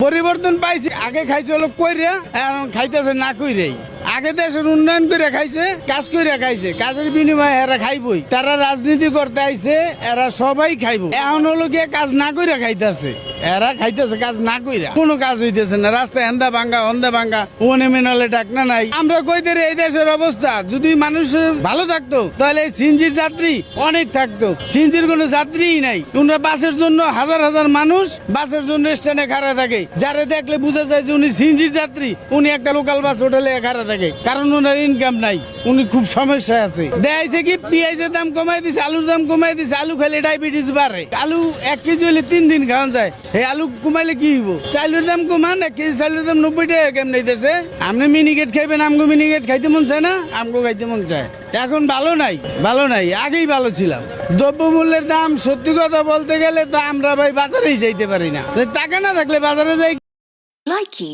পরিবর্তন পাইছি। আগে খাইছে হলো কইরা, এখন খাইতেছে না কইরাই। আগে দেশের উন্নয়ন করে খাইছে, কাজ করে খাইছে, কাজের বিনিময়ে এরা খাইবই। তারা রাজনীতি করতে আইছে, এরা সবাই খাইব। এখন হলো গিয়ে কাজ না কইরা খাইতেছে, এরা খাইতেছে কাজ না কইরা। কোনো কাজ হইতেছে না, রাস্তায় হেন্দা ভাঙ্গা হন্দা ভাঙ্গা, ওনে মেনালে ডাকনা নাই। আমরা কইতে এই দেশের অবস্থা যদি মানুষ ভালো থাকতো তাহলে এই সিনজির যাত্রী অনেক থাকতো। সিনজির কোনো যাত্রীই নাই। তোমরা বাসের জন্য হাজার হাজার মানুষ বাসের জন্য স্ট্যান্ডে খাড়া থাকে, যারে দেখলে বুঝা যায় যে উনি সিনজির যাত্রী, উনি একটা লোকাল বাস হোটেলে খাড়া থাকে, কারণ ওনার ইনকাম নাই, উনি খুব সমস্যায় আছে। দেখাইছে কি পেঁয়াজের দাম কমাই দিছে, আলুর দাম কমাই দিছে, আলু খাইলে ডায়াবেটিস বাড়ে। আলু 1 কেজি হলে 3 দিন খাওয়া যায়, এই আলু কমাইলে কি হইব? চালের দাম কমান, 1 কেজি চালের দাম 90 টাকা কেমন দিতেছে। আপনি মিনিকেট খাইবেন, আমগো মিনিকেট খাইতে মন চায় না, আমগো খাইতে মন চায়। এখন ভালো নাই, ভালো নাই, আগেই ভালো ছিলাম। দ্রব্যমূল্যের দাম সত্যি কথা বলতে গেলে তো আমরা ভাই বাজারেই যাইতে পারি না, টাকা না থাকলে বাজারে যাই। Likey